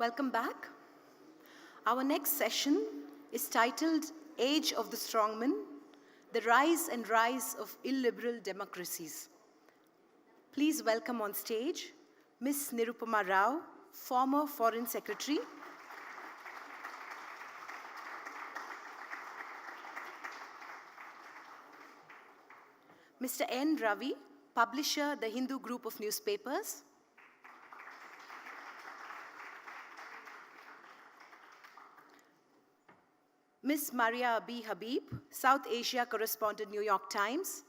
Welcome back. Our next session is titled Age of the Strongman, the Rise and Rise of Illiberal Democracies. Please welcome on stage Ms. Nirupama Rao, former Foreign Secretary, Mr. N. Ravi, publisher, The Hindu Group of Newspapers, Ms. Maria Abi-Habib, South Asia correspondent, New York Times,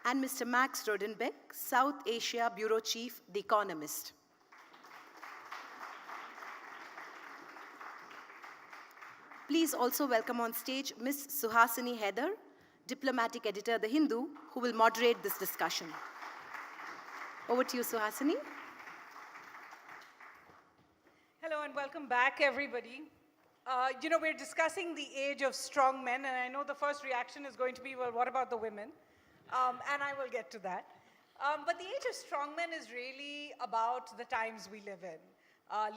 and Mr. Max Rodenbeck, South Asia Bureau Chief, The Economist. Please also welcome on stage Ms. Suhasini Haidar, diplomatic editor, The Hindu, who will moderate this discussion. Over to you, Suhasini. Hello and welcome back, everybody. We're discussing the age of strong men, and I know the first reaction is going to be, well, what about the women? And I will get to that. But the age of strong men is really about the times we live in.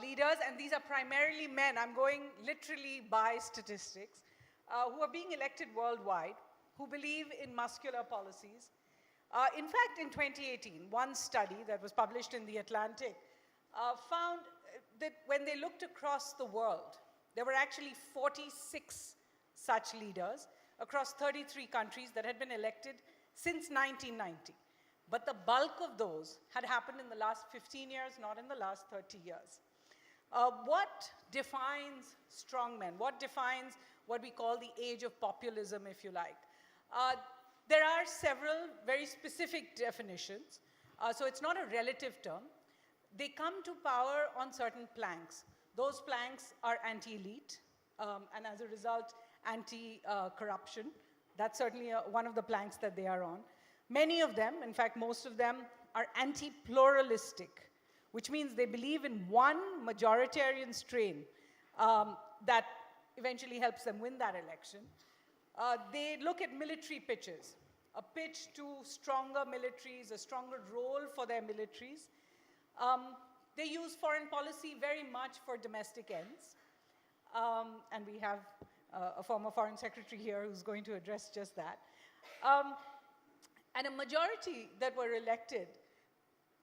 Leaders, and these are primarily men, I'm going literally by statistics, who are being elected worldwide, who believe in muscular policies. In fact, in 2018, one study that was published in The Atlantic found that when they looked across the world, there were actually 46 such leaders across 33 countries that had been elected since 1990. But the bulk of those had happened in the last 15 years, not in the last 30 years. What defines strongmen? What defines what we call the age of populism, if you like? There are several very specific definitions, so it's not a relative term. They come to power on certain planks. Those planks are anti-elite, and as a result, anti-corruption. That's certainly one of the planks that they are on. Many of them, in fact, most of them, are anti-pluralistic, which means they believe in one majoritarian strain that eventually helps them win that election. They look at military pitches, a pitch to stronger militaries, a stronger role for their militaries. They use foreign policy very much for domestic ends. And we have a former foreign secretary here who's going to address just that. And a majority that were elected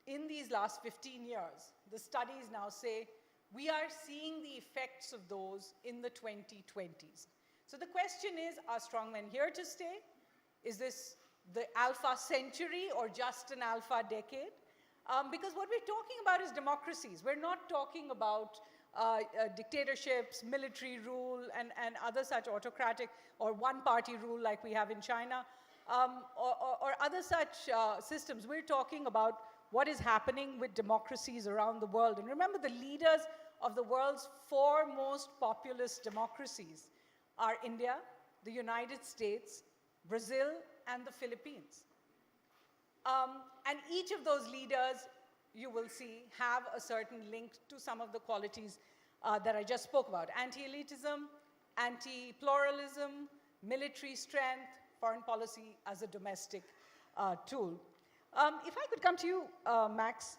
in these last 15 years, the studies now say, we are seeing the effects of those in the 2020s. So the question is, are strongmen here to stay? Is this the alpha century or just an alpha decade? Because what we're talking about is democracies. We're not talking about dictatorships, military rule, and other such autocratic or one-party rule like we have in China, or other such systems. We're talking about what is happening with democracies around the world. And remember, the leaders of the world's four most populous democracies are India, the United States, Brazil, and the Philippines. And each of those leaders, you will see, have a certain link to some of the qualities that I just spoke about. Anti-elitism, anti-pluralism, military strength, foreign policy as a domestic tool. If I could come to you, Max,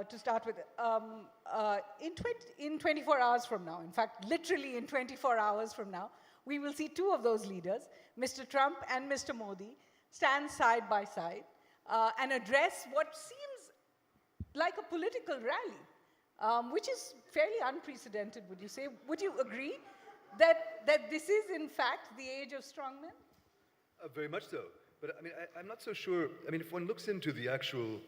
to start with. In 24 hours from now, in fact, literally in 24 hours from now, we will see two of those leaders, Mr. Trump and Mr. Modi, stand side by side and address what seems like a political rally, which is fairly unprecedented, would you say? Would you agree that this is, in fact, the age of strongmen? Very much so. But I mean, I'm not so sure. I mean, if one looks into the actual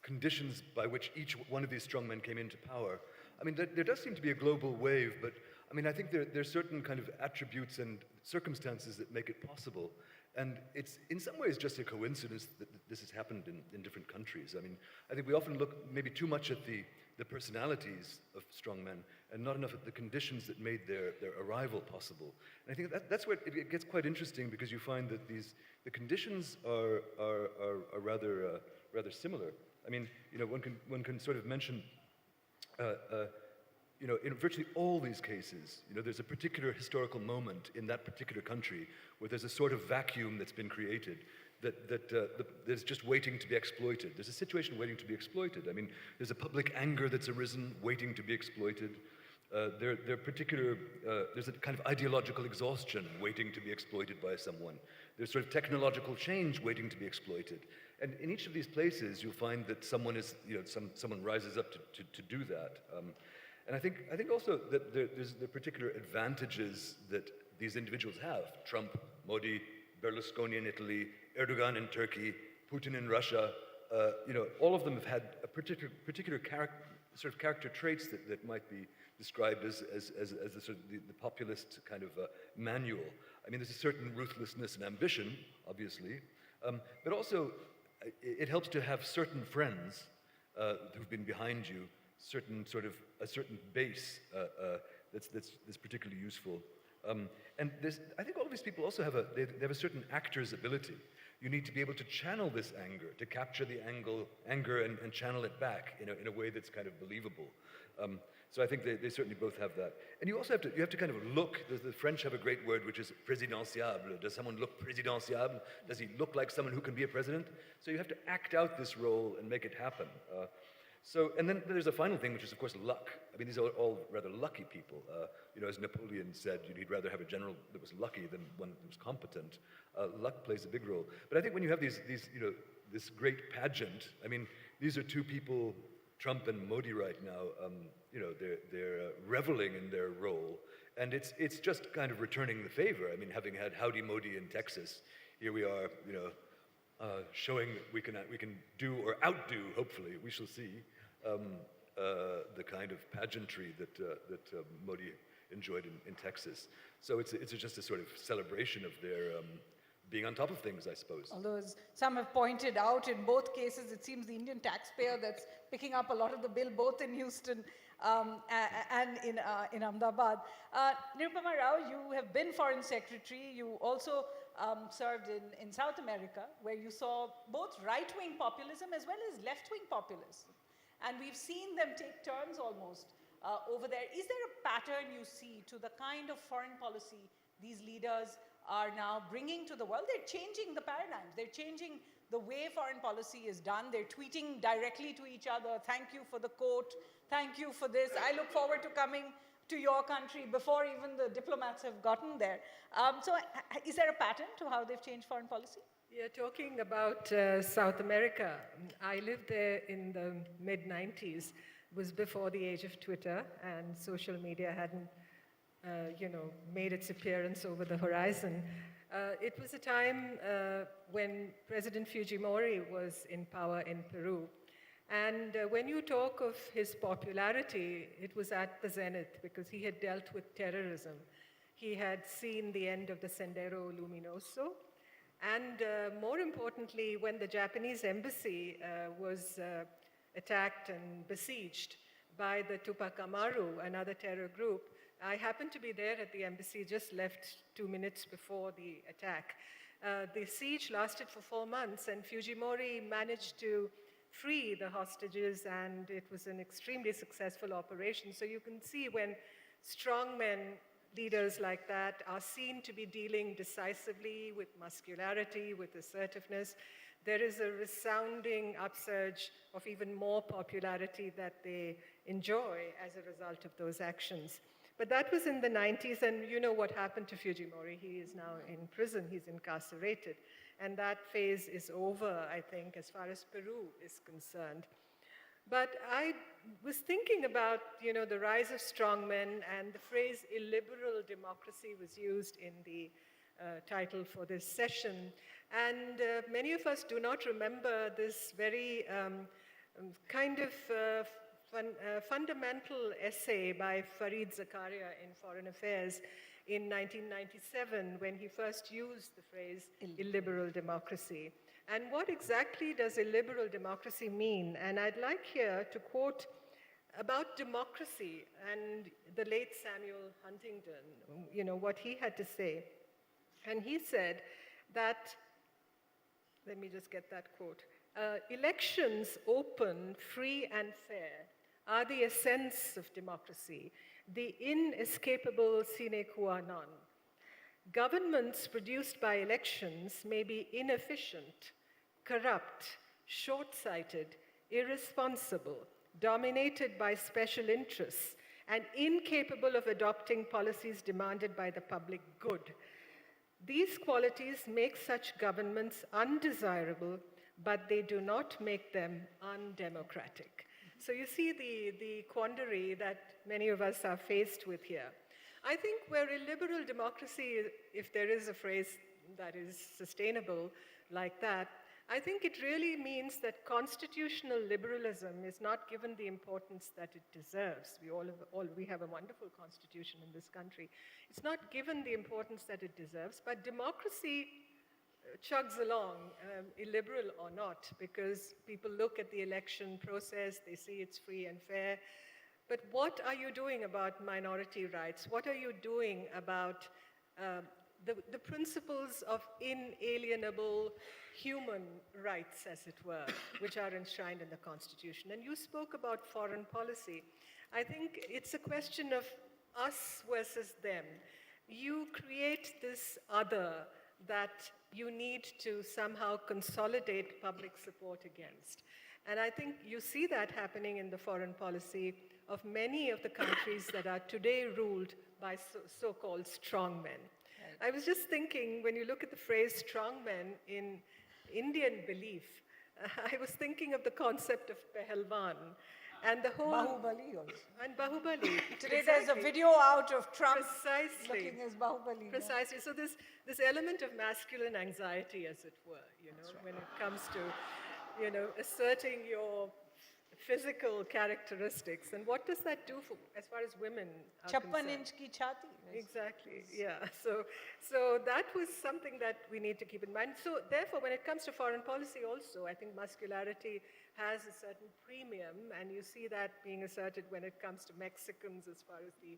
conditions by which each one of these strongmen came into power, I mean, there does seem to be a global wave, but I mean, I think there are certain kind of attributes and circumstances that make it possible. And it's in some ways just a coincidence that this has happened in different countries. I mean, I think we often look maybe too much at the personalities of strongmen and not enough at the conditions that made their arrival possible. And I think that's where it gets quite interesting, because you find that the conditions are rather similar. I mean, you know, one can sort of mention, you know, in virtually all these cases, you know, there's a particular historical moment in that particular country where there's a sort of vacuum that's been created that's just waiting to be exploited. There's a situation waiting to be exploited. I mean, there's a public anger that's arisen, waiting to be exploited. There's a kind of ideological exhaustion waiting to be exploited by someone. There's sort of technological change waiting to be exploited. And in each of these places, you'll find that someone rises up to do that. And I think also that there's the particular advantages that these individuals have. Trump, Modi, Berlusconi in Italy, Erdogan in Turkey, Putin in Russia. All of them have had a particular character traits that might be described as the sort of the populist kind of manual. I mean, there's a certain ruthlessness and ambition, obviously, but also it helps to have certain friends who've been behind you, a certain base that's particularly useful. And I think all of these people also have a certain actor's ability. You need to be able to channel this anger, to capture the anger and channel it back in a way that's kind of believable. So I think they certainly both have that. And you also have to kind of look. The French have a great word which is présidentiable. Does someone look présidentiable? Does he look like someone who can be a president? So you have to act out this role and make it happen. And then there's a final thing, which is, of course, luck. I mean, these are all rather lucky people. As Napoleon said, he'd rather have a general that was lucky than one that was competent. Luck plays a big role. But I think when you have this great pageant, I mean, these are two people, Trump and Modi right now, they're reveling in their role. And it's just kind of returning the favor. I mean, having had Howdy Modi in Texas, here we are, showing that we can do or outdo, hopefully, we shall see, the kind of pageantry that Modi enjoyed in Texas. So it's just a sort of celebration of their being on top of things, I suppose. Although, as some have pointed out, in both cases, it seems the Indian taxpayer that's picking up a lot of the bill, both in Houston and in Ahmedabad. Nirupama Rao, you have been Foreign Secretary. You also served in South America, where you saw both right-wing populism as well as left-wing populism. And we've seen them take turns almost over there. Is there a pattern you see to the kind of foreign policy these leaders are now bringing to the world? They're changing the paradigms. They're changing the way foreign policy is done. They're tweeting directly to each other, thank you for the quote, thank you for this. I look forward to coming to your country before even the diplomats have gotten there. So is there a pattern to how they've changed foreign policy? Yeah, talking about South America, I lived there in the mid-90s. It was before the age of Twitter, and social media hadn't made its appearance over the horizon. It was a time when President Fujimori was in power in Peru. And when you talk of his popularity, it was at the zenith because he had dealt with terrorism. He had seen the end of the Sendero Luminoso. And more importantly, when the Japanese embassy was attacked and besieged by the Tupac Amaru, another terror group, I happened to be there at the embassy, just left 2 minutes before the attack. The siege lasted for 4 months, and Fujimori managed to free the hostages, and it was an extremely successful operation. So you can see when strongmen, leaders like that, are seen to be dealing decisively with muscularity, with assertiveness, there is a resounding upsurge of even more popularity that they enjoy as a result of those actions. But that was in the 90s, and you know what happened to Fujimori. He is now in prison, he's incarcerated. And that phase is over, I think, as far as Peru is concerned. But I was thinking about, the rise of strongmen, and the phrase illiberal democracy was used in the title for this session. And many of us do not remember this very fundamental essay by Fareed Zakaria in Foreign Affairs in 1997, when he first used the phrase illiberal democracy. And what exactly does illiberal democracy mean? And I'd like here to quote about democracy and the late Samuel Huntington, what he had to say. And he said that, let me just get that quote, elections open, free and fair are the essence of democracy, the inescapable sine qua non. Governments produced by elections may be inefficient, corrupt, short-sighted, irresponsible, dominated by special interests, and incapable of adopting policies demanded by the public good. These qualities make such governments undesirable, but they do not make them undemocratic. So you see the quandary that many of us are faced with here. I think where illiberal democracy, if there is a phrase that is sustainable like that, I think it really means that constitutional liberalism is not given the importance that it deserves. We have a wonderful constitution in this country. It's not given the importance that it deserves, but democracy chugs along, illiberal or not, because people look at the election process, they see it's free and fair. But what are you doing about minority rights? What are you doing about the principles of inalienable human rights, as it were, which are enshrined in the Constitution? And you spoke about foreign policy. I think it's a question of us versus them. You create this other that you need to somehow consolidate public support against. And I think you see that happening in the foreign policy of many of the countries that are today ruled by so-called strongmen. I was just thinking, when you look at the phrase strongmen in Indian belief, I was thinking of the concept of Pahalwan and the whole... Bahubali also. And Bahubali. Today there's a video out of Trump Precisely. looking as Bahubali. Precisely. So this element of masculine anxiety, as it were, when it comes to, asserting your physical characteristics. And what does that do for, as far as women are 56 concerned? inch ki chhati. Exactly, yeah. So that was something that we need to keep in mind. So therefore, when it comes to foreign policy also, I think muscularity has a certain premium, and you see that being asserted when it comes to Mexicans as far as the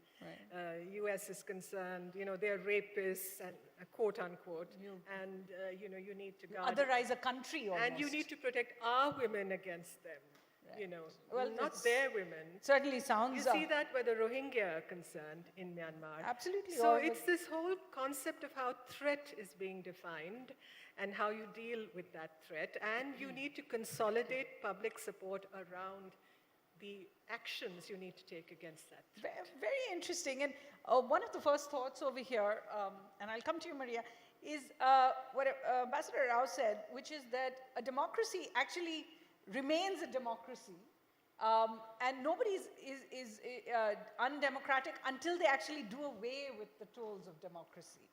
US is concerned. They're rapists, and quote unquote, and you need to guard. Otherize a country almost. And you need to protect our women against them. Well, not their women. Certainly sounds... You see that where the Rohingya are concerned in Myanmar. Absolutely. So it's this whole concept of how threat is being defined and how you deal with that threat. And you need to consolidate public support around the actions you need to take against that threat. Very interesting. And one of the first thoughts over here, and I'll come to you, Maria, is what Ambassador Rao said, which is that a democracy actually remains a democracy, and nobody is undemocratic until they actually do away with the tools of democracy.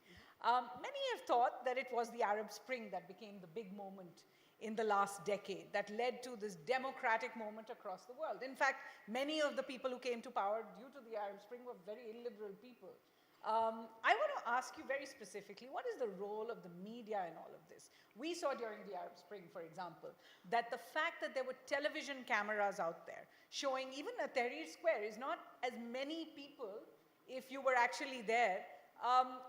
Many have thought that it was the Arab Spring that became the big moment in the last decade that led to this democratic moment across the world. In fact, many of the people who came to power due to the Arab Spring were very illiberal people. I want to ask you very specifically, what is the role of the media in all of this? We saw during the Arab Spring, for example, that the fact that there were television cameras out there showing even at Tahrir Square is not as many people, if you were actually there,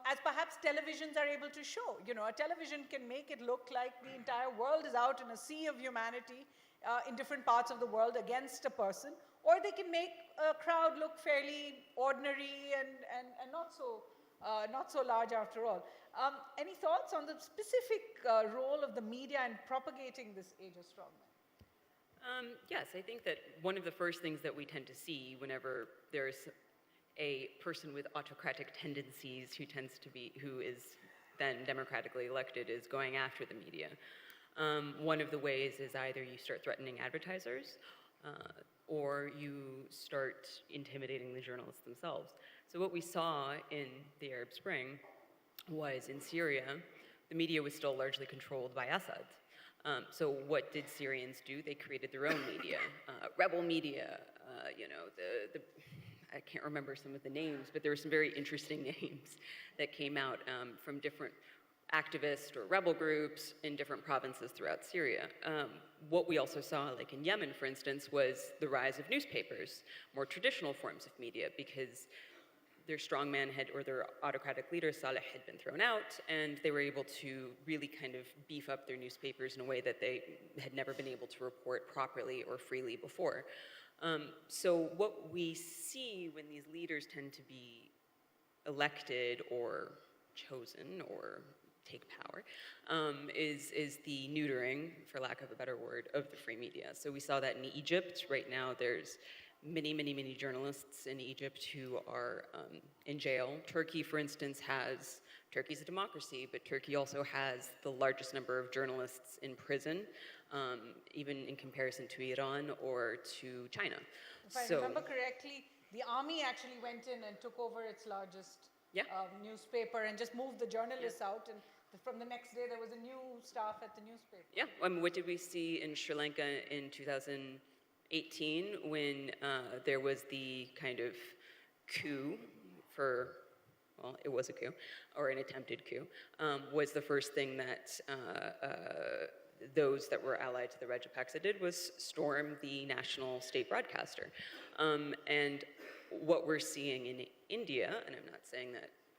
as perhaps televisions are able to show. A television can make it look like the entire world is out in a sea of humanity in different parts of the world against a person, or they can make a crowd look fairly ordinary and not so large after all. Any thoughts on the specific role of the media in propagating this age of strongmen? Yes, I think that one of the first things that we tend to see whenever there's a person with autocratic tendencies who is then democratically elected is going after the media. One of the ways is either you start threatening advertisers or you start intimidating the journalists themselves. So what we saw in the Arab Spring was in Syria, the media was still largely controlled by Assad. So what did Syrians do? They created their own media, rebel media, I can't remember some of the names, but there were some very interesting names that came out from different activist or rebel groups in different provinces throughout Syria. What we also saw, like in Yemen, for instance, was the rise of newspapers, more traditional forms of media, because their strongman or their autocratic leader, Saleh, had been thrown out, and they were able to really kind of beef up their newspapers in a way that they had never been able to report properly or freely before. So what we see when these leaders tend to be elected or chosen or take power, is the neutering, for lack of a better word, of the free media. So we saw that in Egypt. Right now there's many journalists in Egypt who are in jail. Turkey, for instance, Turkey's a democracy, but Turkey also has the largest number of journalists in prison, even in comparison to Iran or to China. If I remember correctly, the army actually went in and took over its largest newspaper and just moved the journalists out, and from the next day there was a new staff at the newspaper. Yeah, I mean, what did we see in Sri Lanka in 2018 when there was the kind of coup for, well, it was a coup, or an attempted coup, was the first thing that those that were allied to the Rajapaksa did was storm the national state broadcaster. And what we're seeing in India, and I'm not saying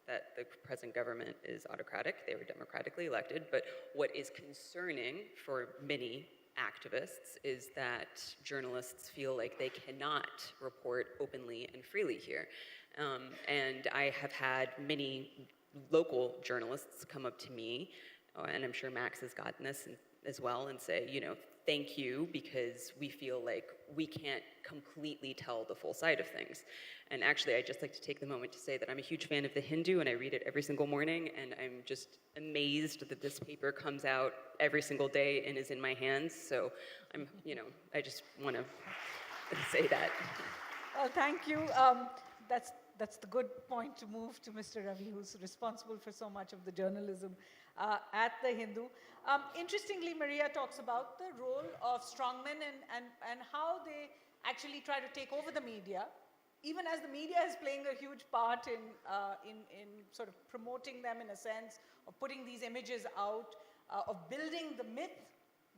that the present government is autocratic, they were democratically elected, but what is concerning for many activists is that journalists feel like they cannot report openly and freely here. And I have had many local journalists come up to me, and I'm sure Max has gotten this as well, and say, you know, thank you, because we feel like we can't completely tell the full side of things. And actually, I'd just like to take the moment to say that I'm a huge fan of The Hindu, and I read it every single morning, and I'm just amazed that this paper comes out every single day and is in my hands. So I just want to say that. Well, thank you. That's the good point to move to Mr. Ravi, who's responsible for so much of the journalism at The Hindu. Interestingly, Maria talks about the role of strongmen and how they actually try to take over the media, even as the media is playing a huge part in sort of promoting them, in a sense, of putting these images out, of building the myth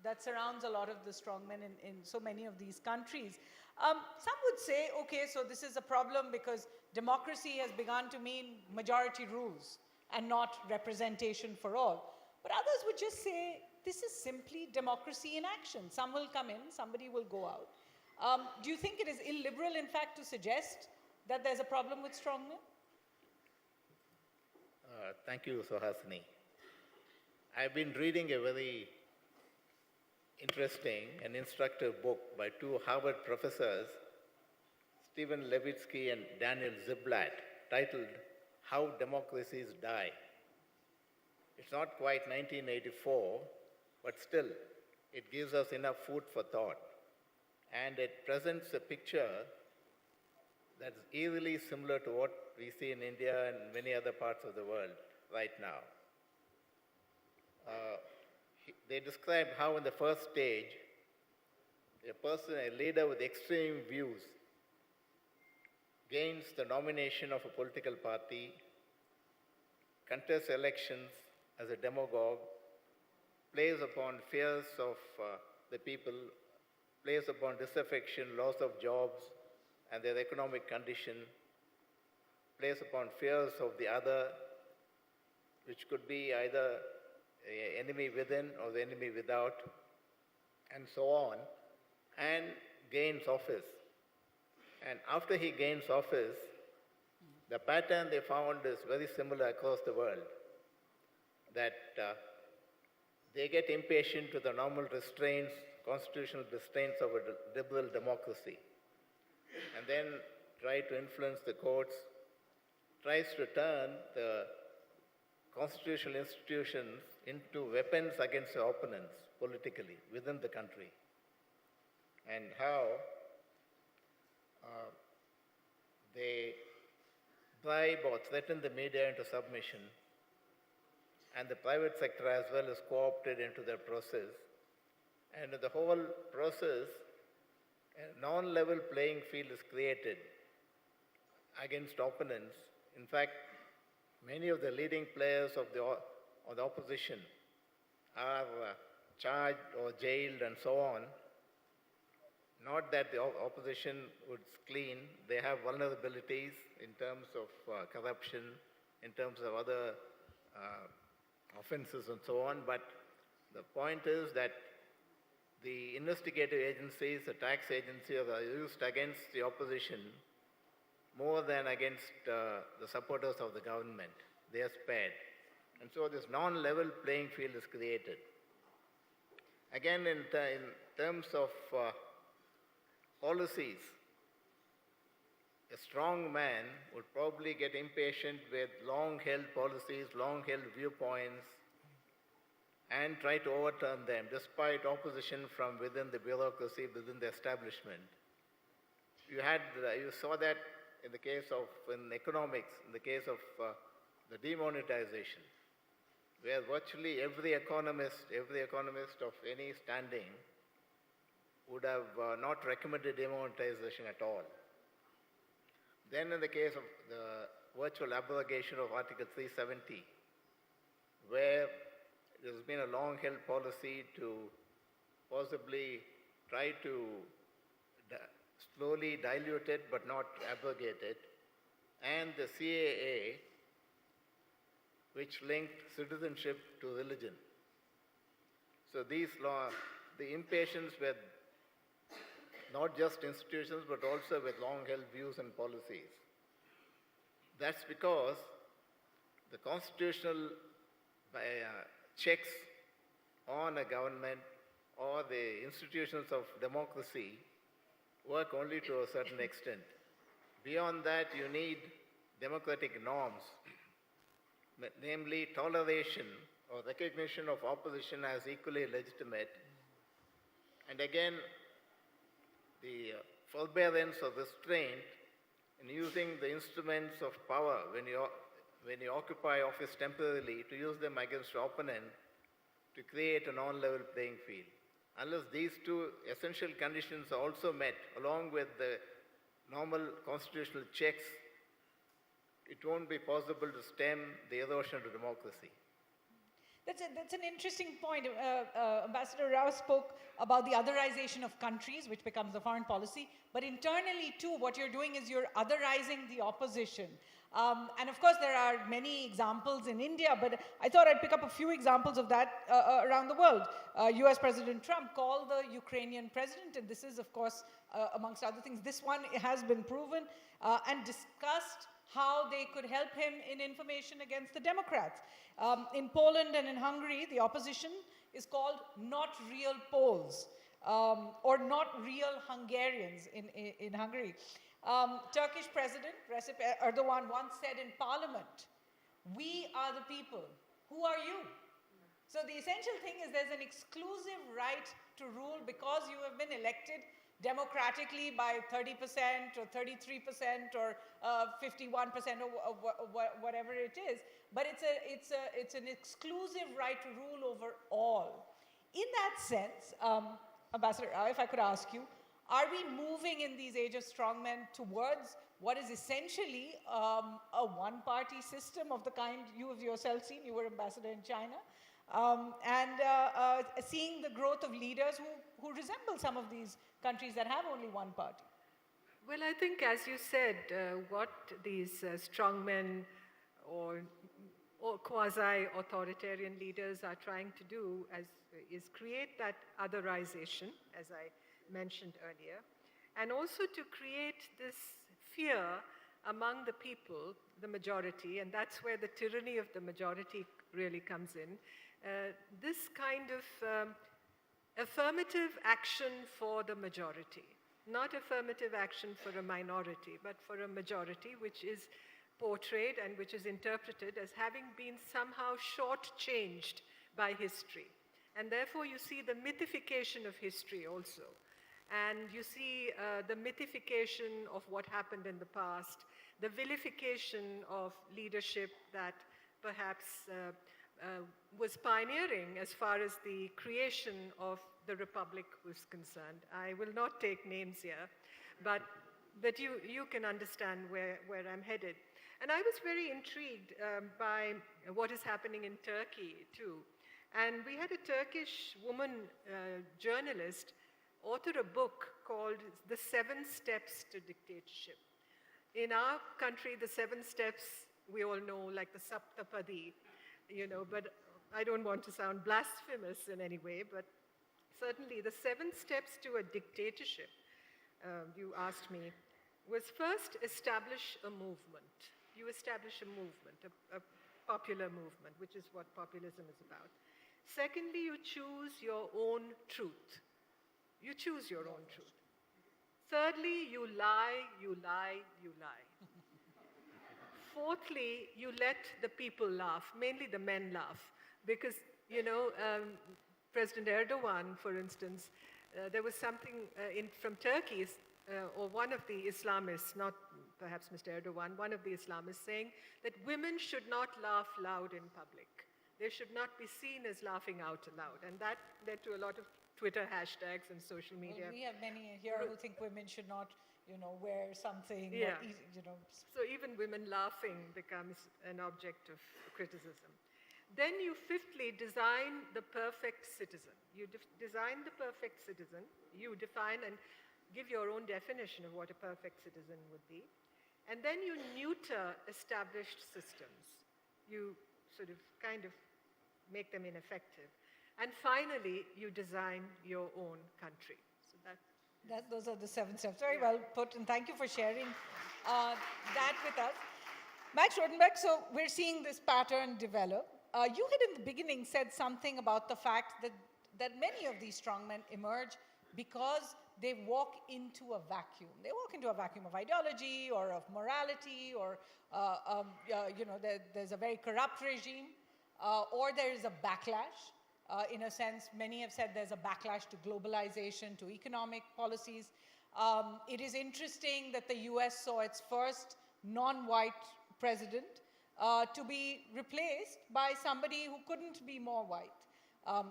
that surrounds a lot of the strongmen in so many of these countries. Some would say, okay, so this is a problem because democracy has begun to mean majority rules and not representation for all. But others would just say, this is simply democracy in action. Some will come in, somebody will go out. Do you think it is illiberal, in fact, to suggest that there's a problem with strongmen? Thank you, Suhasini. I've been reading a very interesting and instructive book by two Harvard professors, Stephen Levitsky and Daniel Ziblatt, titled How Democracies Die. It's not quite 1984, but still, it gives us enough food for thought. And it presents a picture that's eerily similar to what we see in India and many other parts of the world right now. They describe how in the first stage, a leader with extreme views, gains the nomination of a political party, contests elections as a demagogue, plays upon fears of the people, plays upon disaffection, loss of jobs, and their economic condition, plays upon fears of the other, which could be either the enemy within or the enemy without, and so on, and gains office. And after he gains office, the pattern they found is very similar across the world, that they get impatient with the normal restraints, constitutional restraints of a liberal democracy, and then try to influence the courts, tries to turn the constitutional institutions into weapons against the opponents politically within the country, and how they bribe or threaten the media into submission, and the private sector as well is co-opted into their process. And in the whole process, a non-level playing field is created against opponents. In fact, many of the leading players of the opposition are charged or jailed and so on. Not that the opposition would clean, they have vulnerabilities in terms of corruption, in terms of other offenses and so on, but the point is that the investigative agencies, the tax agencies are used against the opposition more than against the supporters of the government. They are spared. And so this non-level playing field is created. Again, in terms of policies, a strong man would probably get impatient with long-held policies, long-held viewpoints, and try to overturn them despite opposition from within the bureaucracy, within the establishment. You saw that in the case of, in economics, in the case of the demonetization, where virtually every economist of any standing would have not recommended demonetization at all. Then in the case of the virtual abrogation of Article 370, where there's been a long-held policy to possibly try to slowly dilute it but not abrogate it, and the CAA, which linked citizenship to religion. So these laws, the impatience with not just institutions but also with long-held views and policies. That's because the constitutional checks on a government or the institutions of democracy work only to a certain extent. Beyond that, you need democratic norms, namely toleration or recognition of opposition as equally legitimate. And again, the forbearance or restraint in using the instruments of power when you occupy office temporarily, to use them against your opponent to create a non-level playing field. Unless these two essential conditions are also met, along with the normal constitutional checks, it won't be possible to stem the erosion of democracy. That's an interesting point. Ambassador Rao spoke about the otherization of countries, which becomes the foreign policy. But internally, too, what you're doing is you're otherizing the opposition. And of course, there are many examples in India, but I thought I'd pick up a few examples of that around the world. US President Trump called the Ukrainian president, and this is, of course, amongst other things, this one has been proven, and discussed how they could help him in information against the Democrats. In Poland and in Hungary, the opposition is called Not Real Poles, or Not Real Hungarians in Hungary. Turkish President Recep Erdogan once said in Parliament, "We are the people. Who are you?" So the essential thing is there's an exclusive right to rule because you have been elected democratically by 30% or 33% or 51% or whatever it is. But it's an exclusive right to rule over all. In that sense, Ambassador Rao, if I could ask you, are we moving in these age of strongmen towards what is essentially a one-party system of the kind you have yourself seen? You were ambassador in China. And seeing the growth of leaders who resemble some of these countries that have only one party. Well, I think, as you said, what these strongmen or quasi-authoritarian leaders are trying to do is create that otherization, as I mentioned earlier, and also to create this fear among the people, the majority, and that's where the tyranny of the majority really comes in. This kind of affirmative action for the majority, not affirmative action for a minority, but for a majority, which is portrayed and which is interpreted as having been somehow shortchanged by history. And therefore you see the mythification of history also. And you see the mythification of what happened in the past, the vilification of leadership that perhaps was pioneering as far as the creation of the republic was concerned. I will not take names here, but you can understand where I'm headed. And I was very intrigued by what is happening in Turkey too. And we had a Turkish woman journalist author a book called The 7 Steps to Dictatorship. In our country, the 7 steps, we all know, like the Saptapadi, but I don't want to sound blasphemous in any way, but certainly the 7 steps to a dictatorship, you asked me, was first establish a movement. You establish a movement, a popular movement, which is what populism is about. Secondly, you choose your own truth. You choose your own truth. Thirdly, you lie, you lie, you lie. Fourthly, you let the people laugh, mainly the men laugh, because, President Erdogan, for instance, there was something from Turkey, or one of the Islamists, not perhaps Mr. Erdogan, one of the Islamists saying that women should not laugh loud in public. They should not be seen as laughing out loud. And that led to a lot of Twitter hashtags and social media. Well, we have many here who think women should not, wear something. Yeah. Or, So even women laughing becomes an object of criticism. Then you fifthly design the perfect citizen. You design the perfect citizen. You define and give your own definition of what a perfect citizen would be. And then you neuter established systems. You sort of kind of make them ineffective. And finally, you design your own country. So those are the 7 steps. Very well put, and thank you for sharing that with us. Max Rodenbeck, so we're seeing this pattern develop. You had in the beginning said something about the fact that many of these strongmen emerge because they walk into a vacuum. They walk into a vacuum of ideology or of morality, or there's a very corrupt regime, or there is a backlash. In a sense, many have said there's a backlash to globalization, to economic policies. It is interesting that the US saw its first non-white president to be replaced by somebody who couldn't be more white,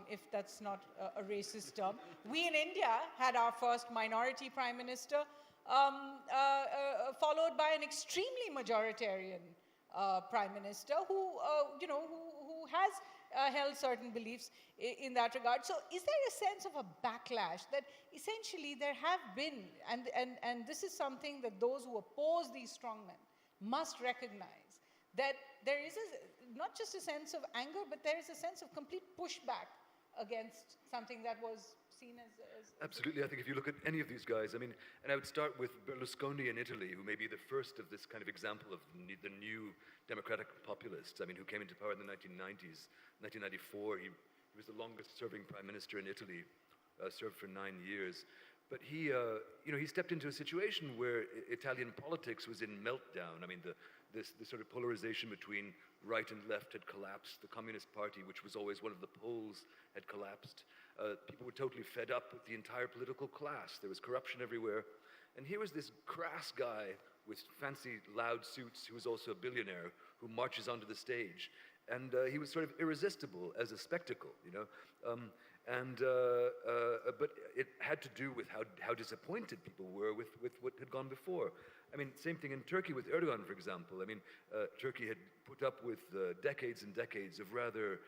if that's not a racist term. We in India had our first minority prime minister, followed by an extremely majoritarian prime minister who has held certain beliefs in that regard. So is there a sense of a backlash that essentially there have been, and this is something that those who oppose these strongmen must recognize, that there is not just a sense of anger, but there is a sense of complete pushback against something that was seen as Absolutely. I think if you look at any of these guys, and I would start with Berlusconi in Italy, who may be the first of this kind of example of the new democratic populists, who came into power in the 1990s. 1994, he was the longest serving prime minister in Italy, served for 9 years. But he stepped into a situation where Italian politics was in meltdown. This sort of polarization between right and left had collapsed. The Communist Party, which was always one of the poles, had collapsed. People were totally fed up with the entire political class. There was corruption everywhere. And here was this crass guy with fancy, loud suits, who was also a billionaire, who marches onto the stage. And he was sort of irresistible as a spectacle, but it had to do with how disappointed people were with what had gone before. Same thing in Turkey with Erdogan, for example. Turkey had put up with decades and decades of rather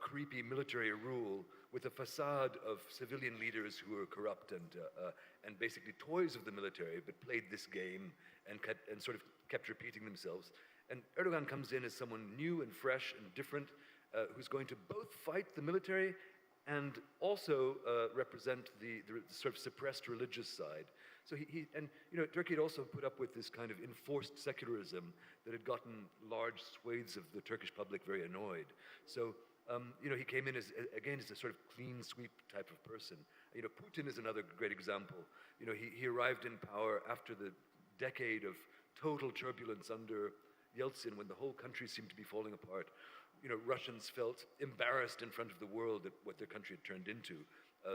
creepy military rule with a facade of civilian leaders who were corrupt and basically toys of the military, but played this game and sort of kept repeating themselves. And Erdogan comes in as someone new and fresh and different, who's going to both fight the military and also represent the sort of suppressed religious side. So Turkey had also put up with this kind of enforced secularism that had gotten large swathes of the Turkish public very annoyed. So he came in as a sort of clean sweep type of person. Putin is another great example. He arrived in power after the decade of total turbulence under Yeltsin, when the whole country seemed to be falling apart. Russians felt embarrassed in front of the world at what their country had turned into.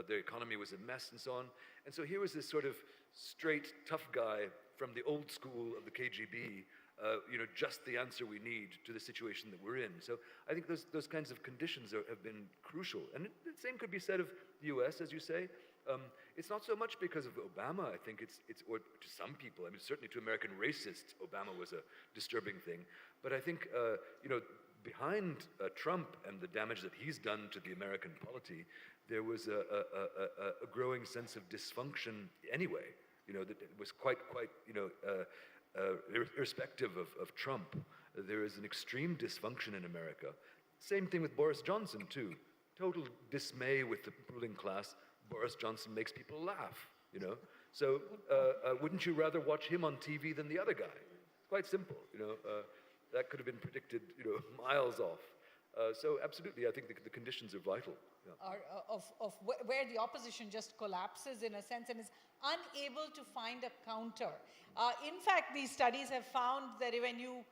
Their economy was a mess and so on. And so here was this sort of straight, tough guy from the old school of the KGB, just the answer we need to the situation that we're in. So I think those kinds of conditions have been crucial. And the same could be said of the US, as you say. It's not so much because of Obama. I think it's or to some people, certainly to American racists, Obama was a disturbing thing. But I think, behind Trump and the damage that he's done to the American polity, there was a growing sense of dysfunction anyway, that was quite irrespective of Trump. There is an extreme dysfunction in America. Same thing with Boris Johnson, too. Total dismay with the ruling class. Boris Johnson makes people laugh, So wouldn't you rather watch him on TV than the other guy? It's quite simple, that could have been predicted, miles off. So absolutely, I think the conditions are vital. Yeah. Of where the opposition just collapses in a sense and is unable to find a counter. In fact, these studies have found that when you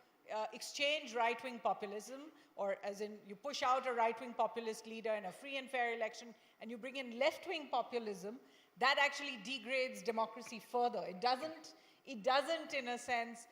exchange right-wing populism, or as in you push out a right-wing populist leader in a free and fair election, and you bring in left-wing populism, that actually degrades democracy further. It doesn't in a sense,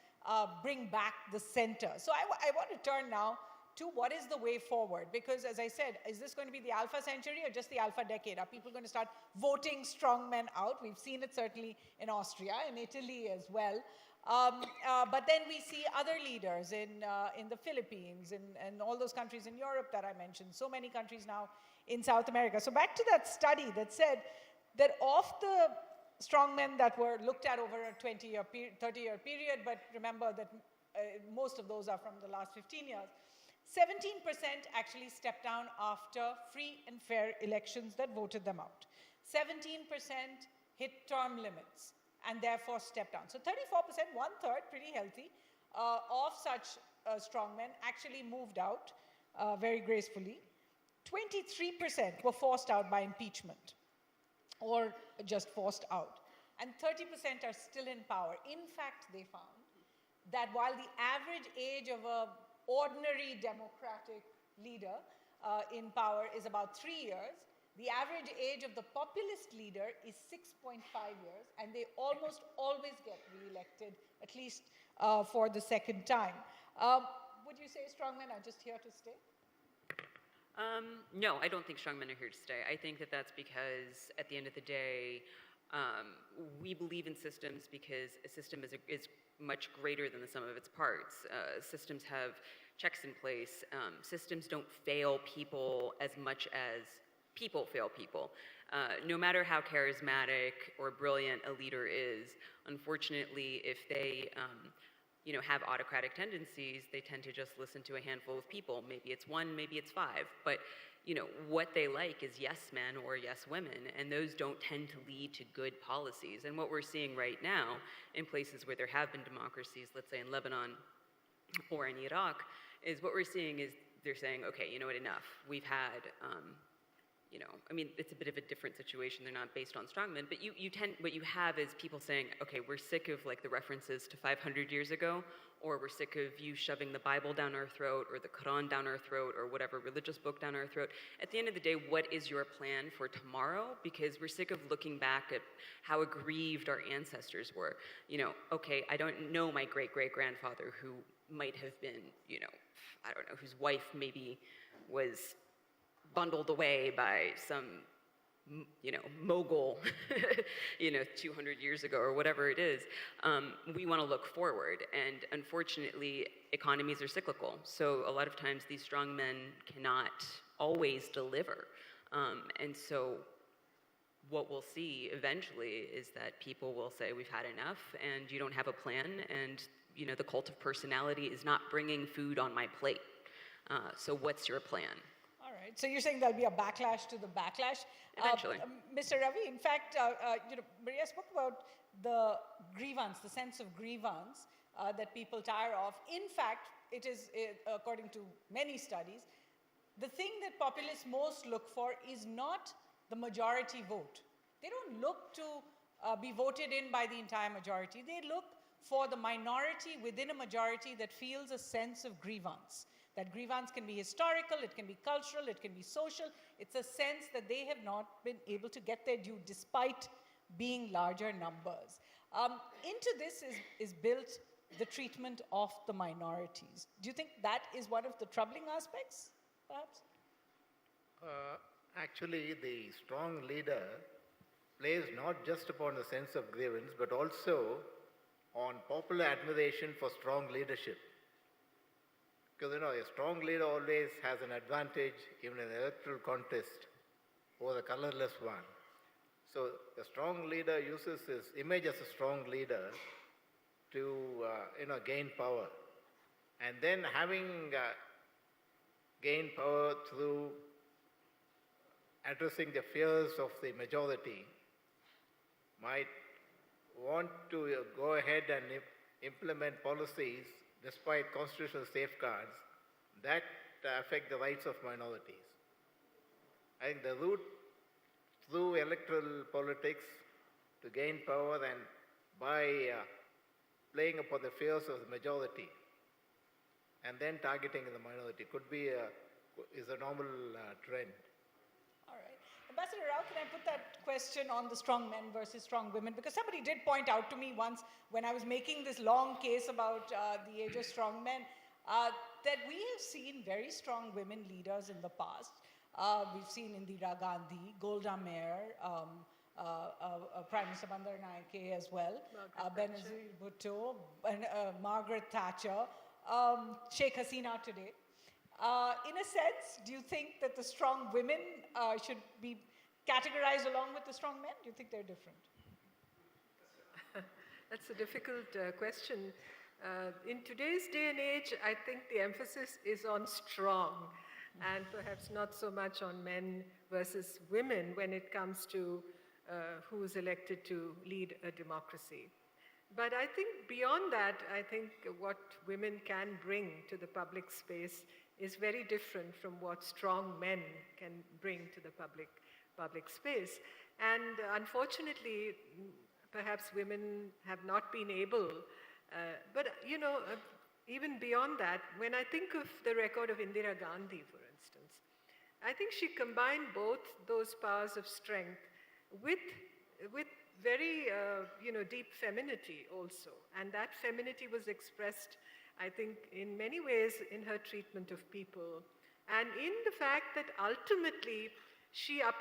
bring back the center. So I want to turn now to what is the way forward? Because as I said, is this going to be the alpha century or just the alpha decade? Are people going to start voting strongmen out? We've seen it certainly in Austria, in Italy as well. But then we see other leaders in the Philippines and all those countries in Europe that I mentioned, so many countries now in South America. So back to that study that said that of the strongmen that were looked at over a 20-year, 30-year period, but remember that most of those are from the last 15 years, 17% actually stepped down after free and fair elections that voted them out. 17% hit term limits and therefore stepped down. So 34%, one-third, pretty healthy, of such strongmen actually moved out very gracefully. 23% were forced out by impeachment or just forced out. And 30% are still in power. In fact, they found that while the average age of a ordinary democratic leader in power is about 3 years, the average age of the populist leader is 6.5 years, and they almost always get re-elected, at least for the second time. Would you say strongmen are just here to stay? No, I don't think strongmen are here to stay. I think that that's because at the end of the day, we believe in systems because a system is much greater than the sum of its parts. Systems have checks in place. Systems don't fail people as much as people fail people. No matter how charismatic or brilliant a leader is, unfortunately, if they have autocratic tendencies, they tend to just listen to a handful of people. Maybe it's one, maybe it's five. But what they like is yes men or yes women, and those don't tend to lead to good policies. And what we're seeing right now in places where there have been democracies, let's say in Lebanon or in Iraq, is what we're seeing is they're saying, okay, you know what, enough. We've had, it's a bit of a different situation. They're not based on strongmen, but what you have is people saying, okay, we're sick of like the references to 500 years ago, or we're sick of you shoving the Bible down our throat, or the Quran down our throat, or whatever religious book down our throat. At the end of the day, what is your plan for tomorrow? Because we're sick of looking back at how aggrieved our ancestors were. Okay, I don't know my great-great-grandfather who might have been, I don't know, whose wife maybe was bundled away by some, mogul, 200 years ago or whatever it is. We want to look forward, and unfortunately, economies are cyclical. So a lot of times these strong men cannot always deliver. And so what we'll see eventually is that people will say, we've had enough, and you don't have a plan, and the cult of personality is not bringing food on my plate. So what's your plan? All right. So you're saying there'll be a backlash to the backlash? Eventually. Mr. Ravi, in fact, Maria spoke about the grievance, the sense of grievance that people tire of. In fact, it is, according to many studies, the thing that populists most look for is not the majority vote. They don't look to be voted in by the entire majority. They look for the minority within a majority that feels a sense of grievance. That grievance can be historical, it can be cultural, it can be social. It's a sense that they have not been able to get their due despite being larger numbers. Into this is built the treatment of the minorities. Do you think that is one of the troubling aspects, perhaps? Actually, the strong leader plays not just upon the sense of grievance, but also on popular admiration for strong leadership. Because, a strong leader always has an advantage, even in an electoral contest, over the colorless one. So the strong leader uses his image as a strong leader to, gain power. And then having gained power through addressing the fears of the majority, might want to go ahead and implement policies despite constitutional safeguards that affect the rights of minorities. I think the route through electoral politics to gain power and by playing upon the fears of the majority and then targeting the minority is a normal trend. All right. Ambassador Rao, can I put that question on the strong men versus strong women? Because somebody did point out to me once when I was making this long case about the age of strong men, that we have seen very strong women leaders in the past. We've seen Indira Gandhi, Golda Meir, Prime Minister Bandaranaike as well, Benazir Bhutto, Margaret Thatcher, Sheikh Hasina today. In a sense, do you think that the strong women should be categorized along with the strong men? Do you think they're different? That's a difficult question. In today's day and age, I think the emphasis is on strong and perhaps not so much on men versus women when it comes to who's elected to lead a democracy. But I think beyond that, I think what women can bring to the public space is very different from what strong men can bring to the public space. And unfortunately, perhaps women have not been able, but you know, even beyond that, when I think of the record of Indira Gandhi, for instance, I think she combined both those powers of strength with very, deep femininity also. And that femininity was expressed, I think, in many ways in her treatment of people. And in the fact that ultimately, she had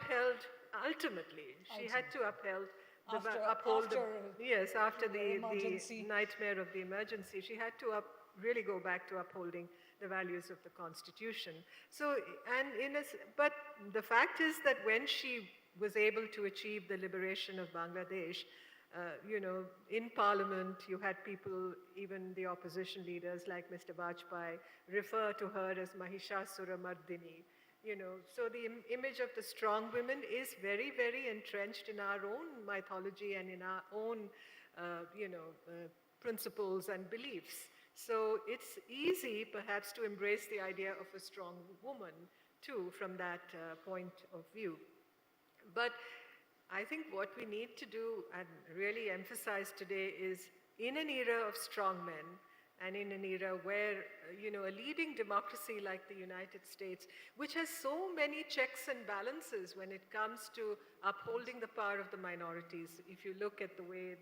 to uphold after the nightmare of the emergency, she had to really go back to upholding the values of the Constitution. So, but the fact is that when she was able to achieve the liberation of Bangladesh, in Parliament, you had people, even the opposition leaders like Mr. Vajpayee, refer to her as Mahishasura Mardini. So the image of the strong women is very, very entrenched in our own mythology and in our own, principles and beliefs. So it's easy, perhaps, to embrace the idea of a strong woman, too, from that point of view. But I think what we need to do and really emphasize today is, in an era of strong men, and in an era where, a leading democracy like the United States, which has so many checks and balances when it comes to upholding the power of the minorities, if you look at the way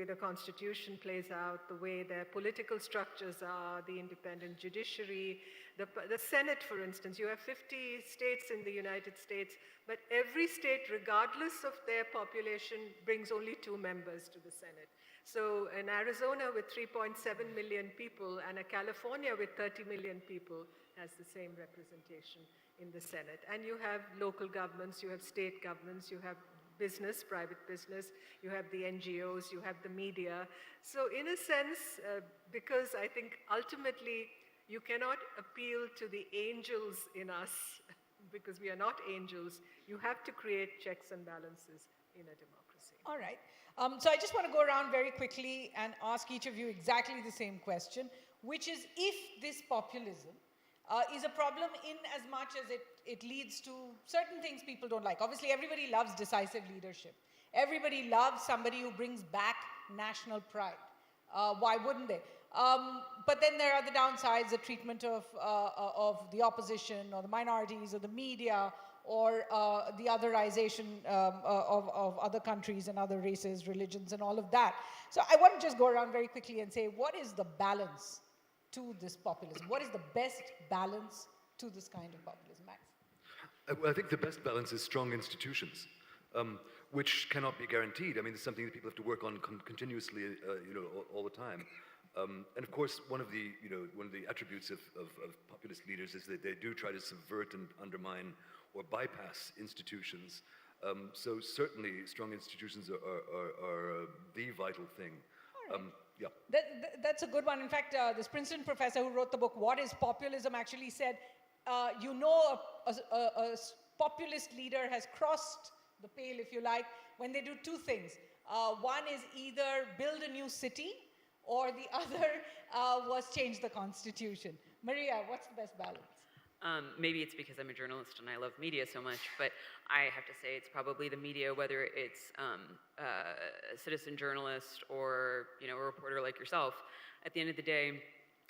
the Constitution plays out, the way their political structures are, the independent judiciary, the Senate, for instance, you have 50 states in the United States, but every state, regardless of their population, brings only 2 members to the Senate. So an Arizona with 3.7 million people and a California with 30 million people has the same representation in the Senate. And you have local governments, you have state governments, you have business, private business, you have the NGOs, you have the media. So in a sense, because I think ultimately you cannot appeal to the angels in us because we are not angels, you have to create checks and balances in a democracy. All right. So I just want to go around very quickly and ask each of you exactly the same question, which is, if this populism is a problem in as much as it leads to certain things people don't like. Obviously, everybody loves decisive leadership. Everybody loves somebody who brings back national pride. Why wouldn't they? But then there are the downsides, the treatment of the opposition or the minorities or the media, or the otherization of other countries and other races, religions, and all of that. So I want to just go around very quickly and say, what is the balance to this populism? What is the best balance to this kind of populism, Max? Well, I think the best balance is strong institutions, which cannot be guaranteed. I mean, it's something that people have to work on continuously, all the time. And of course, one of the attributes of populist leaders is that they do try to subvert and undermine or bypass institutions. So certainly, strong institutions are the vital thing. All right. That's a good one. In fact, this Princeton professor who wrote the book, What is Populism, actually said, a populist leader has crossed the pale, if you like, when they do 2 things. One is either build a new city or the other was change the constitution. Maria, what's the best balance? Maybe it's because I'm a journalist and I love media so much, but I have to say it's probably the media, whether it's a citizen journalist or a reporter like yourself. At the end of the day,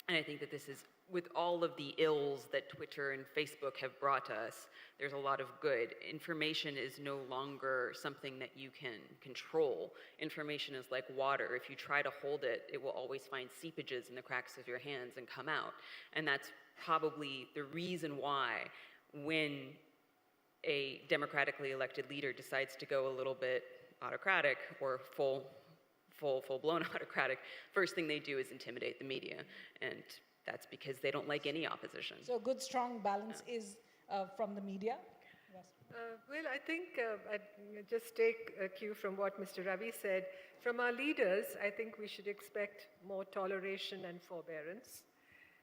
and I think that this is, with all of the ills that Twitter and Facebook have brought to us, there's a lot of good. Information is no longer something that you can control. Information is like water. If you try to hold it, it will always find seepages in the cracks of your hands and come out. And that's probably the reason why when a democratically elected leader decides to go a little bit autocratic or full-blown autocratic, first thing they do is intimidate the media. And that's because they don't like any opposition. So a good, strong balance is from the media? Yes. Well, I think I'd just take a cue from what Mr. Ravi said. From our leaders, I think we should expect more toleration and forbearance.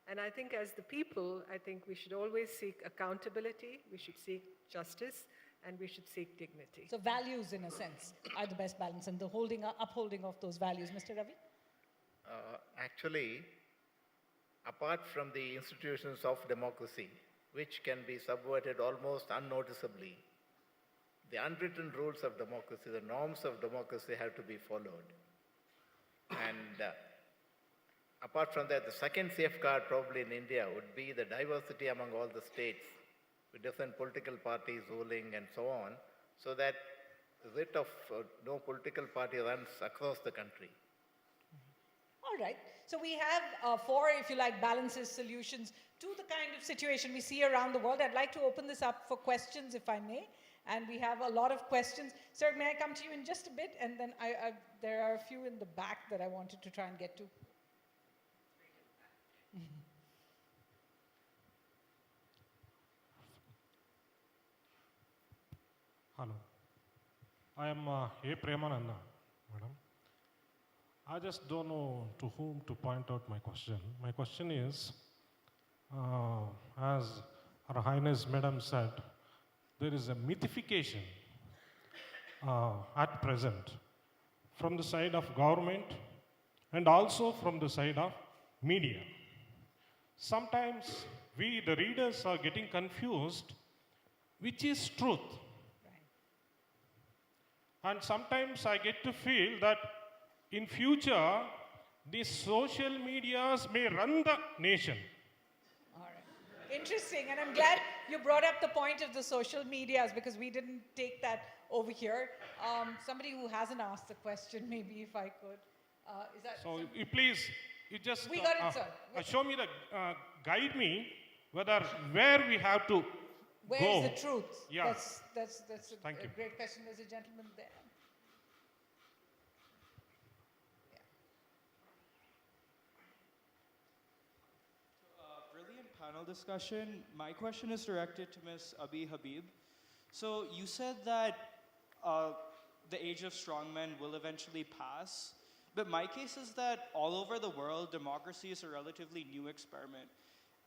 And I think as the people, I think we should always seek accountability, we should seek justice, and we should seek dignity. So values, in a sense, are the best balance, and the upholding of those values. Mr. Ravi? Actually, apart from the institutions of democracy, which can be subverted almost unnoticeably, the unwritten rules of democracy, the norms of democracy have to be followed. And apart from that, the second safeguard probably in India would be the diversity among all the states, with different political parties ruling and so on, so that the writ of no political party runs across the country. All right. So we have four, if you like, balances, solutions to the kind of situation we see around the world. I'd like to open this up for questions, if I may. And we have a lot of questions. Sir, may I come to you in just a bit? And then there are a few in the back that I wanted to try and get to. Hello. I am A. Premananda, madam. I just don't know to whom to point out my question. My question is, as Her Highness Madam said, there is a mythification at present from the side of government and also from the side of media. Sometimes we, the readers, are getting confused which is truth. And sometimes I get to feel that in future, these social medias may run the nation. All right. Interesting. And I'm glad you brought up the point of the social medias, because we didn't take that over here. Somebody who hasn't asked the question, maybe if I could. Is that So you please, you just We got it, sir. show me the, guide me where we have to Where go. is the truth? Yeah. That's Thank a you. great question. There's a gentleman there. Brilliant panel discussion. My question is directed to Ms. Abi-Habib. So you said that the age of strongmen will eventually pass, but my case is that all over the world, democracy is a relatively new experiment.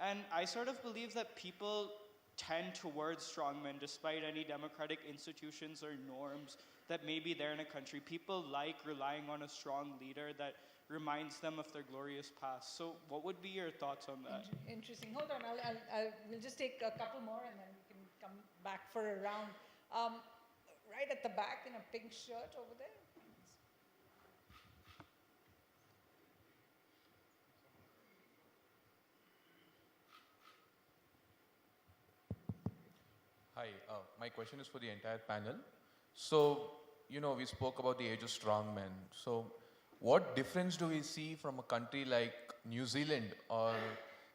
And I sort of believe that people tend towards strongmen despite any democratic institutions or norms that may be there in a country. People like relying on a strong leader that reminds them of their glorious past. So what would be your thoughts on that? Interesting. Hold on. We'll just take a couple more and then we can come back for a round. Right at the back in a pink shirt over there. Hi, my question is for the entire panel. So, we spoke about the age of strongmen. So, what difference do we see from a country like New Zealand or,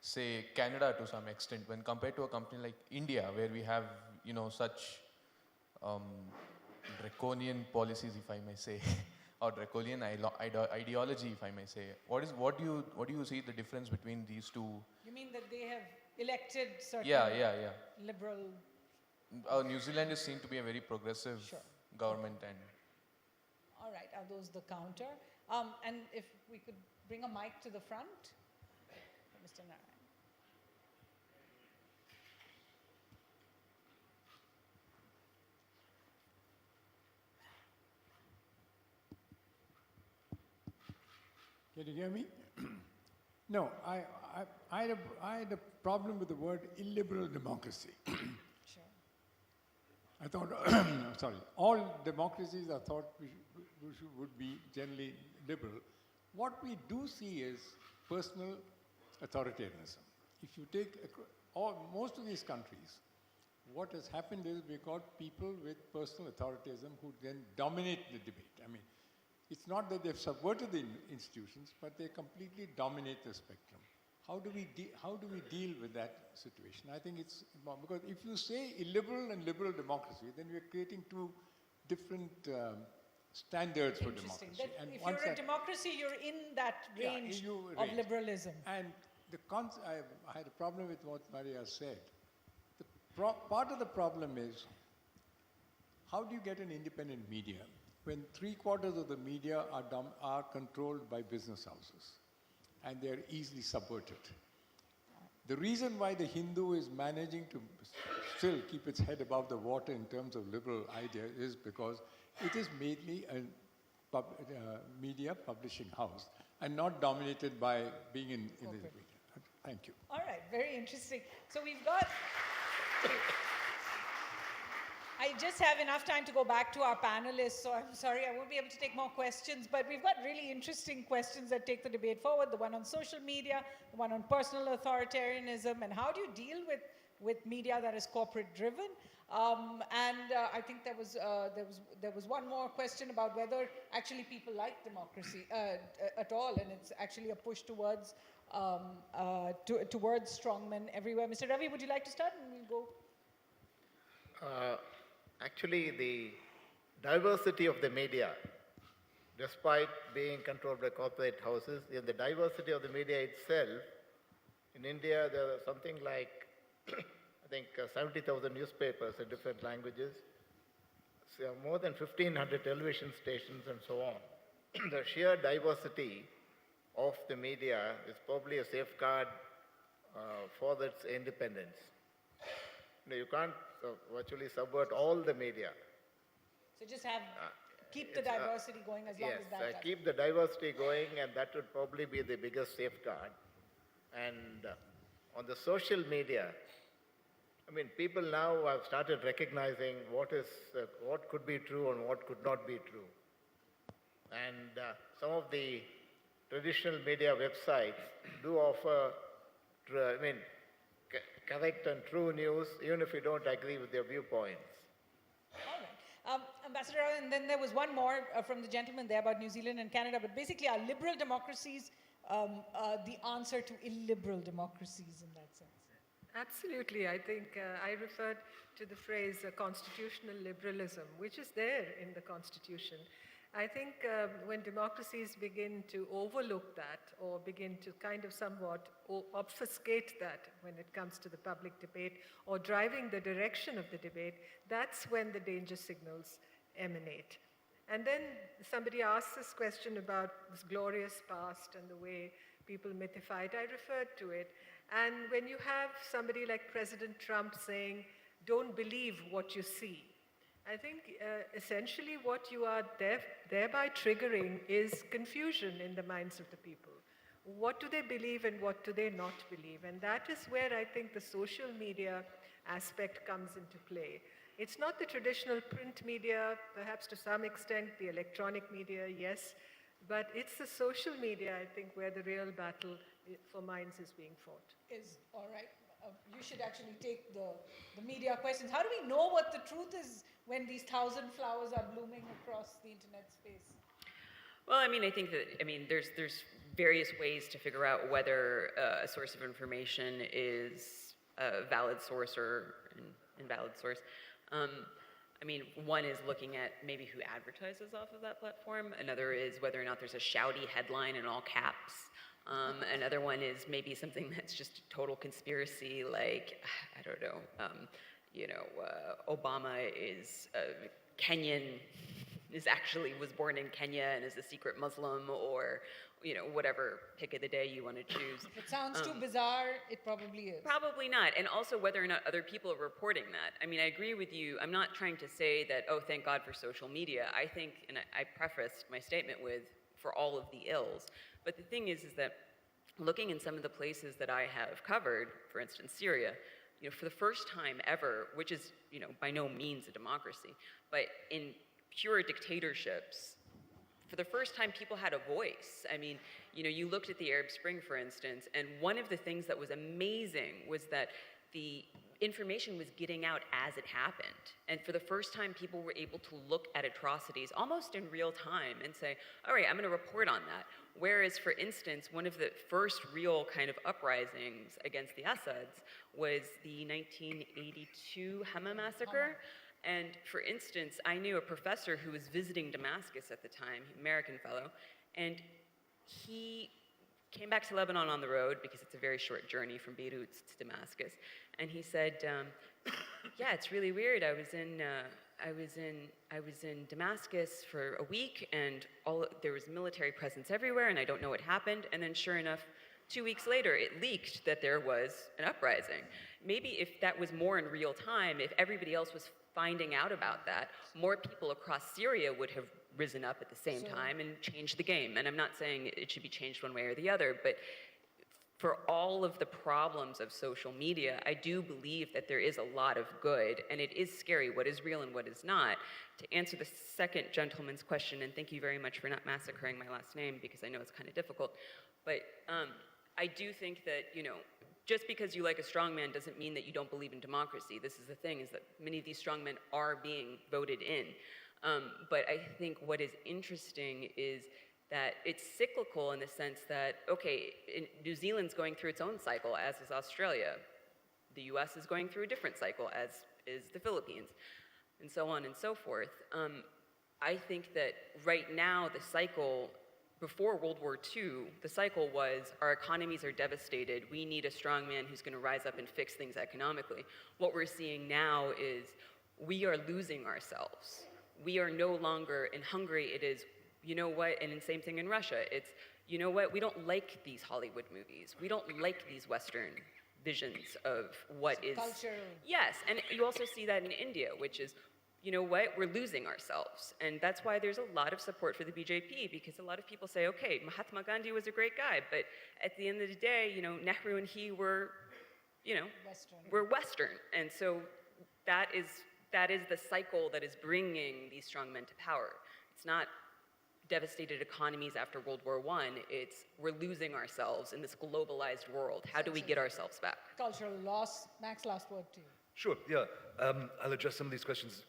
say, Canada to some extent when compared to a country like India, where we have, such draconian policies, if I may say, or draconian ideology, if I may say. What do you see the difference between these two? You mean that they have elected certain Yeah. liberal... New Zealand is seen to be a very progressive government, and All right, are those the counter? And if we could bring a mic to the front, Mr. Narayan. Can you hear me? No, I had a problem with the word illiberal democracy. Sure. I thought, sorry, all democracies are thought would be generally liberal. What we do see is personal authoritarianism. If you take most of these countries, what has happened is we got people with personal authoritarianism who then dominate the debate. I mean, it's not that they've subverted the institutions, but they completely dominate the spectrum. How do we deal with that situation? I think it's because if you say illiberal and liberal democracy, then we're creating two different standards for democracy. That if you're a democracy, you're in that range of liberalism. And I had a problem with what Maria said. Part of the problem is, how do you get an independent media when 3/4 of the media are controlled by business houses and they're easily subverted? The reason why the Hindu is managing to still keep its head above the water in terms of liberal ideas is because it is mainly a media publishing house and not dominated by being in the media. Thank you. All right, very interesting. So we've got... I just have enough time to go back to our panelists, so I'm sorry I won't be able to take more questions, but we've got really interesting questions that take the debate forward, the one on social media, the one on personal authoritarianism, and how do you deal with media that is corporate driven? I think there was one more question about whether actually people like democracy at all, and it's actually a push towards strongmen everywhere. Mr. Ravi, would you like to start, and we'll go? Actually, the diversity of the media, despite being controlled by corporate houses, the diversity of the media itself, in India there are something like, I think 70,000 newspapers in different languages, so more than 1,500 television stations and so on. The sheer diversity of the media is probably a safeguard for its independence. You can't virtually subvert all the media. So just keep the diversity going as long as that Yes, keep the diversity going, and that would probably be the biggest safeguard. And on the social media, I mean, people now have started recognizing what could be true and what could not be true. And some of the traditional media websites do offer, correct and true news, even if you don't agree with their viewpoints. All right. Ambassador, and then there was one more from the gentleman there about New Zealand and Canada, but basically are liberal democracies the answer to illiberal democracies in that sense? Absolutely. I think I referred to the phrase constitutional liberalism, which is there in the Constitution. I think when democracies begin to overlook that or begin to kind of somewhat obfuscate that when it comes to the public debate or driving the direction of the debate, that's when the danger signals emanate. And then somebody asked this question about this glorious past and the way people mythify it. I referred to it. And when you have somebody like President Trump saying, don't believe what you see, I think essentially what you are thereby triggering is confusion in the minds of the people. What do they believe and what do they not believe? And that is where I think the social media aspect comes into play. It's not the traditional print media, perhaps to some extent the electronic media, yes, but it's the social media, I think, where the real battle for minds is being fought. All right. You should actually take the media questions. How do we know what the truth is when these 1,000 flowers are blooming across the internet space? Well, I think that, there's various ways to figure out whether a source of information is a valid source or an invalid source. One is looking at maybe who advertises off of that platform. Another is whether or not there's a shouty headline in all caps. Another one is maybe something that's just a total conspiracy, like, I don't know, Obama is Kenyan, was born in Kenya and is a secret Muslim, or, whatever pick of the day you want to choose. If it sounds too bizarre, it probably is. Probably not. And also whether or not other people are reporting that. I agree with you. I'm not trying to say that, oh, thank God for social media. I think, and I prefaced my statement with, for all of the ills. But the thing is that looking in some of the places that I have covered, for instance, Syria, for the first time ever, which is, by no means a democracy, but in pure dictatorships, for the first time, people had a voice. I mean, you looked at the Arab Spring, for instance, and one of the things that was amazing was that the information was getting out as it happened. And for the first time, people were able to look at atrocities almost in real time and say, all right, I'm going to report on that. Whereas, for instance, one of the first real kind of uprisings against the Assads was the 1982 Hama massacre. And for instance, I knew a professor who was visiting Damascus at the time, American fellow, and he came back to Lebanon on the road because it's a very short journey from Beirut to Damascus. And he said, yeah, it's really weird. I was in Damascus for a week, and there was military presence everywhere, and I don't know what happened. And then sure enough, 2 weeks later, it leaked that there was an uprising. Maybe if that was more in real time, if everybody else was finding out about that, more people across Syria would have risen up at the same time and changed the game. And I'm not saying it should be changed one way or the other, but for all of the problems of social media, I do believe that there is a lot of good, and it is scary what is real and what is not. To answer the second gentleman's question, and thank you very much for not massacring my last name because I know it's kind of difficult, but I do think that, just because you like a strongman doesn't mean that you don't believe in democracy. This is the thing, is that many of these strongmen are being voted in. But I think what is interesting is that it's cyclical in the sense that, okay, New Zealand's going through its own cycle, as is Australia. The US is going through a different cycle, as is the Philippines, and so on and so forth. I think that right now the cycle, before World War II, the cycle was our economies are devastated. We need a strong man who's going to rise up and fix things economically. What we're seeing now is we are losing ourselves. We are no longer, in Hungary it is, you know what, and the same thing in Russia, it's, you know what, we don't like these Hollywood movies. We don't like these Western visions of what is... Culture. Yes, and you also see that in India, which is, you know what, we're losing ourselves. And that's why there's a lot of support for the BJP, because a lot of people say, okay, Mahatma Gandhi was a great guy, but at the end of the day, Nehru and he were, Western. we're Western. And so that is the cycle that is bringing these strong men to power. It's not devastated economies after World War I, it's we're losing ourselves in this globalized world. How do we get ourselves back? Cultural loss. Max, last word to you. Sure, yeah. I'll address some of these questions.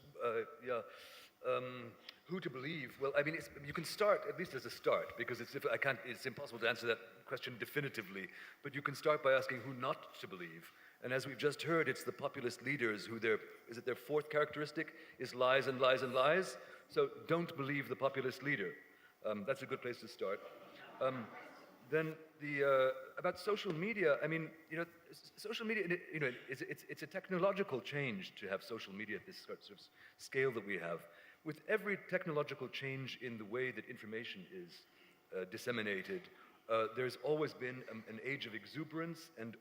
Who to believe? Well, I mean, you can start, at least as a start, because it's impossible to answer that question definitively, but you can start by asking who not to believe. And as we've just heard, it's the populist leaders who their fourth characteristic is lies and lies and lies. So don't believe the populist leader. That's a good place to start. Then about social media, I mean, social media, it's a technological change to have social media at this sort of scale that we have. With every technological change in the way that information is disseminated, there's always been an age of exuberance and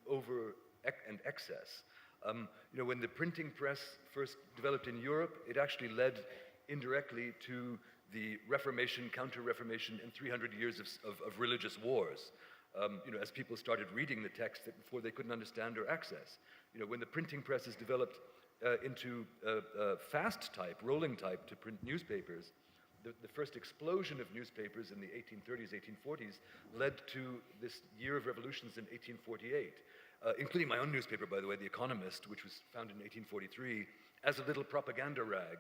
excess. When the printing press first developed in Europe, it actually led indirectly to the Reformation, Counter-Reformation, and 300 years of religious wars. As people started reading the text that before they couldn't understand or access. When the printing press is developed into fast type, rolling type to print newspapers, the first explosion of newspapers in the 1830s, 1840s led to this year of revolutions in 1848, including my own newspaper, by the way, The Economist, which was founded in 1843 as a little propaganda rag.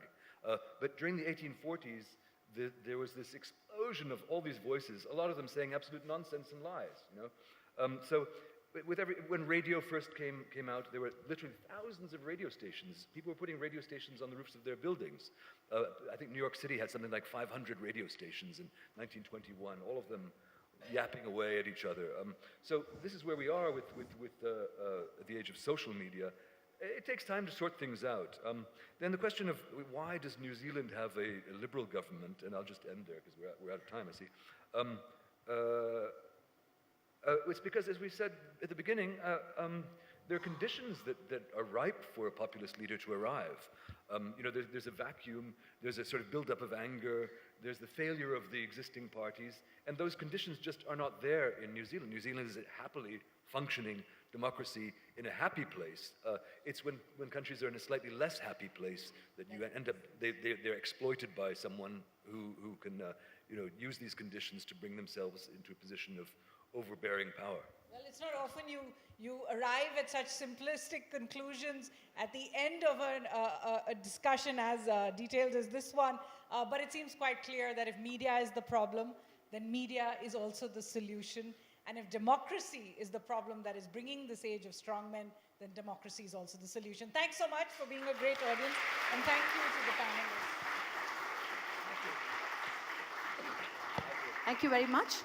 But during the 1840s, there was this explosion of all these voices, a lot of them saying absolute nonsense and lies. So when radio first came out, there were literally thousands of radio stations. People were putting radio stations on the roofs of their buildings. I think New York City had something like 500 radio stations in 1921, all of them yapping away at each other. So this is where we are with the age of social media. It takes time to sort things out. Then the question of why does New Zealand have a liberal government, and I'll just end there because we're out of time, I see. It's because, as we said at the beginning, there are conditions that are ripe for a populist leader to arrive. There's a vacuum, there's a sort of buildup of anger, there's the failure of the existing parties, and those conditions just are not there in New Zealand. New Zealand is a happily functioning democracy in a happy place. It's when countries are in a slightly less happy place that you end up, they're exploited by someone who can use these conditions to bring themselves into a position of overbearing power. Well, it's not often you arrive at such simplistic conclusions at the end of a discussion as detailed as this one, but it seems quite clear that if media is the problem, then media is also the solution. And if democracy is the problem that is bringing this age of strongmen, then democracy is also the solution. Thanks so much for being a great audience, and thank you to the panelists. Thank you very much.